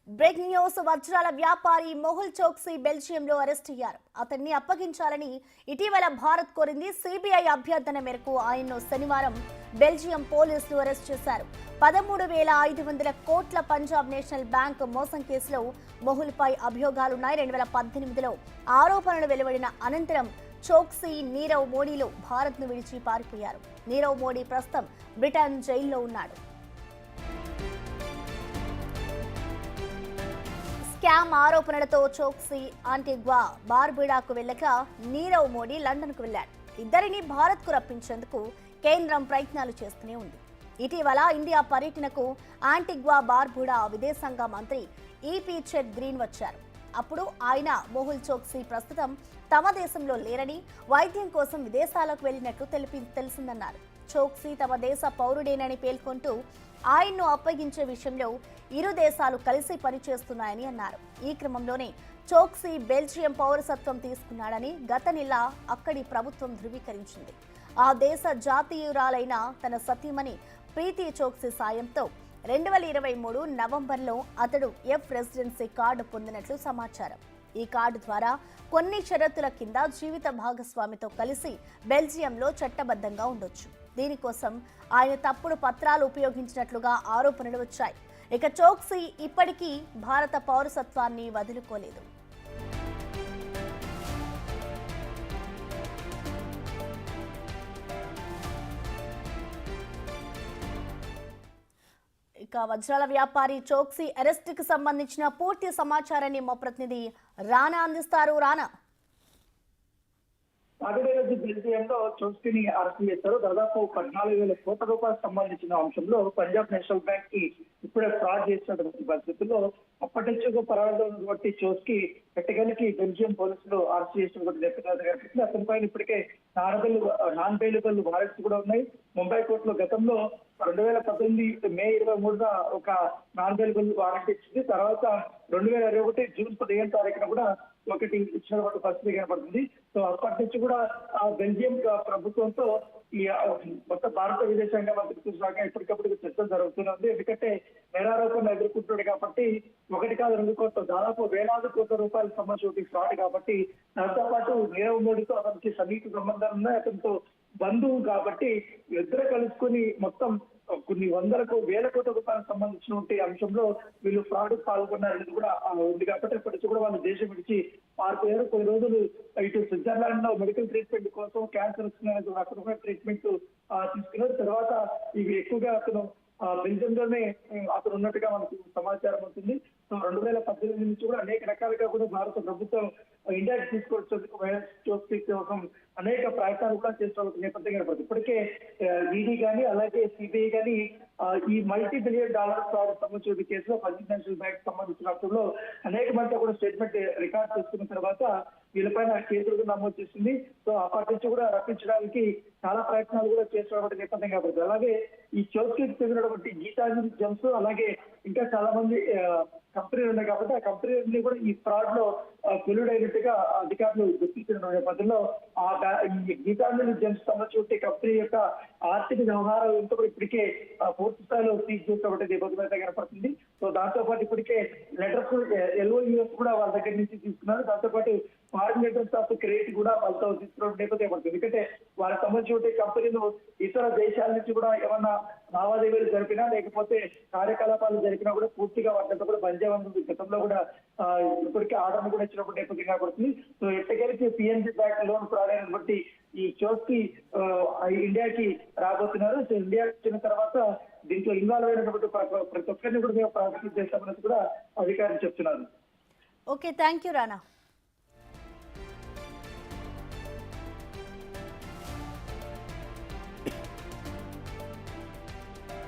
Breaking news వజ్రాల వ్యాపారి Mohul Chokshi బెల్జియంలో arrest అయ్యారు. అతన్ని అప్పగించాలని ఇటీవల భారత్ కోరింది. సిబిఐ అభ్యర్థన మేరకు ఆయన్ను శనివారం బెల్జియం పోలీసులు అరెస్ట్ చేశారు. 13,500 కోట్ల పంజాబ్ నేషనల్ బ్యాంక్ మోసం కేసులో మొహుల్పై అభియోగాలున్నాయి. 2018లో ఆరోపణలు వెలువడిన అనంతరం చోక్సీ నీరవ్ మోడీలు భారత్ను విడిచి పారిపోయారు. నీరవ్ మోడీ ప్రస్తుతం బ్రిటన్ జైల్లో ఉన్నాడు. స్కామ్ ఆరోపణలతో చోక్సీ ఆంటిగ్వా బార్బుడాకు వెళ్ళక నీరవ్ మోడీ లండన్కు వెళ్లాడు. ఇద్దరిని భారత్కు రప్పించేందుకు కేంద్రం ప్రయత్నాలు చేస్తూనే ఉంది. ఇటీవల ఇండియా పర్యటనకు ఆంటిగ్వా బార్బుడా విదేశాంగ మంత్రి ఈపీ చెడ్ గ్రీన్ వచ్చారు. అప్పుడు ఆయన మొహుల్ చోక్సీ ప్రస్తుతం తమ దేశంలో లేరని, వైద్యం కోసం విదేశాలకు వెళ్లినట్లు తెలిసిందన్నారు. చోక్సీ తమ దేశ పౌరుడేనని పేర్కొంటూ ఆయన్ను అప్పగించే విషయంలో ఇరు దేశాలు కలిసి పనిచేస్తున్నాయని అన్నారు. ఈ క్రమంలోనే చోక్సీ బెల్జియం పౌరసత్వం తీసుకున్నాడని గత నెల అక్కడి ప్రభుత్వం ధృవీకరించింది. ఆ దేశ జాతీయురాలైన తన సతీమణి ప్రీతి చోక్సీ సాయంతో 2023 నవంబర్లో అతడు ఎఫ్ రెసిడెన్సీ కార్డు పొందినట్లు సమాచారం. ఈ కార్డు ద్వారా కొన్ని షరతుల కింద జీవిత భాగస్వామితో కలిసి బెల్జియంలో చట్టబద్ధంగా ఉండొచ్చు. దీనికోసం ఆయన తప్పుడు పత్రాలు ఉపయోగించినట్లుగా ఆరోపణలు వచ్చాయి. ఇక చోక్సీ ఇప్పటికీ భారత పౌరసత్వాన్ని వదులుకోలేదు. ఇక వజ్రాల వ్యాపారి చోక్సీ అరెస్ట్ కి సంబంధించిన పూర్తి సమాచారాన్ని మా ప్రతినిధి రానా అందిస్తారు. రానా, సాటర్డే రోజు బెల్జియంలో చోక్సీని అరెస్ట్ చేశారు. దాదాపు 14,000 కోట్ల రూపాయలకు సంబంధించిన అంశంలో పంజాబ్ నేషనల్ బ్యాంక్ కి ఇప్పుడే ఫ్రాడ్ చేసినటువంటి పరిస్థితుల్లో అప్పటి నుంచి పరాడుతున్నటువంటి చోక్సీ ఎట్టగలికి బెల్జియం పోలీసులు అరెస్ట్ చేసినటువంటి నేపథ్యంలో అతని పైన ఇప్పటికే నాన్ బెయిలబుల్ వారెంట్స్ కూడా ఉన్నాయి. ముంబై కోర్టులో గతంలో 2018 మే 23న ఒక నాన్ బెయిలబుల్ వారెంట్ ఇచ్చింది. తర్వాత 2021 జూన్ 15వ తారీఖున కూడా ఒకటి ఇచ్చినటువంటి పరిస్థితి కనపడుతుంది. సో అప్పటి నుంచి కూడా బెల్జియం ప్రభుత్వంతో ఈ మొత్తం భారత విదేశాంగ మంత్రిత్వ శాఖ ఎప్పటికప్పుడు చర్చలు జరుగుతున్నది. ఎందుకంటే నేరారోపణలు ఎదుర్కొంటున్నాడు కాబట్టి ఒకటి కాదు 2 కోట్ల దాదాపు వేలాది కోట్ల రూపాయలకు సంబంధించి ఫ్రాడ్ కాబట్టి దాంతో పాటు నీరవ్ మోడీతో అతనికి సన్నిహిత సంబంధాలు ఉన్నాయి. అతనితో బంధువు కాబట్టి ఇద్దరు కలుసుకుని మొత్తం కొన్ని వేల కోట్ల రూపాయలకు సంబంధించినటువంటి అంశంలో వీళ్ళు ఫ్రాడ్ పాల్గొన్నారనేది కూడా ఉంది. కాబట్టి ఇప్పటి నుంచి కూడా వాళ్ళు దేశం విడిచి పారిపోయారు. కొన్ని రోజులు ఇటు స్విట్జర్లాండ్ లో మెడికల్ ట్రీట్మెంట్ కోసం క్యాన్సర్ రకరకాల ట్రీట్మెంట్ తీసుకున్నారు. తర్వాత ఇవి ఎక్కువగా అతను బెల్జియంలోనే అతను ఉన్నట్టుగా మనకు సమాచారం ఉంటుంది. సో 2018 నుంచి కూడా అనేక రకాలుగా కూడా భారత ప్రభుత్వం ఇండియాకి తీసుకొచ్చేందుకు చోక్సీ కోసం అనేక ప్రయత్నాలు కూడా చేస్తున్న నేపథ్యం కనపడుతుంది. ఇప్పటికే ఈడీ కానీ అలాగే సిబిఐ కానీ ఈ $multi-billion ఫ్రాడ్ సంబంధించిన కేసులో పంజాబ్ నేషనల్ బ్యాంక్ సంబంధించినప్పుడు అనేక మంది కూడా స్టేట్మెంట్ రికార్డ్ చేసుకున్న తర్వాత వీళ్ళపైన కేసులు నమోదు చేసింది. సో అప్పటి నుంచి కూడా రప్పించడానికి చాలా ప్రయత్నాలు కూడా చేస్తున్నటువంటి నేపథ్యం కాబట్టి అలాగే ఈ చోక్సీకి చెందినటువంటి గీతాంజలి జెమ్స్ అలాగే ఇంకా చాలా మంది కంపెనీలు ఉన్నాయి కాబట్టి ఆ కంపెనీలన్నీ కూడా ఈ ఫ్రాడ్ లో కొలుడైనట్టుగా అధికారులు గుర్తించిన నేపథ్యంలో ఈ గీతాంజలి జెమ్స్ సంబంధించిన కంపెనీ యొక్క ఆర్థిక వ్యవహారాలతో ఇప్పటికే పూర్తి స్థాయిలో సీజ్ చేసినటువంటి నేపథ్యం కనపడుతుంది. సో దాంతో పాటు ఇప్పటికే లెటర్స్ LOUs కూడా వాళ్ళ దగ్గర నుంచి తీసుకున్నారు. దాంతో పాటు ఫారిన్ లెటర్స్ ఆఫ్ క్రెడిట్ కూడా వాళ్ళతో తీసుకున్న నేపథ్యం పడుతుంది. ఎందుకంటే వాళ్ళకి సంబంధించిన కంపెనీలు ఇతర దేశాల నుంచి కూడా ఏమన్నా లావాదేవీలు జరిపినా లేకపోతే కార్యకలాపాలు జరిపినా కూడా పూర్తిగా వాటితో కూడా బంజాబ్ గతంలో కూడా ఇప్పటికే ఆర్డర్ కూడా ఇచ్చినప్పుడు నేపథ్యం కనబడుతుంది. సో ఎట్టగలికి PNB బ్యాంక్ లోన్ ఫ్రాడ్ అయినటువంటి ఈ చోక్సీ ఇండియాకి రాబోతున్నారు. సో ఇండియా వచ్చిన తర్వాత దీంట్లో ఇన్వాల్వ్ అయినటువంటి ప్రతి ఒక్కరిని కూడా మేము ప్రాసెస్ చేస్తామని కూడా అధికారులు చెప్తున్నారు. Okay, thank you Rana.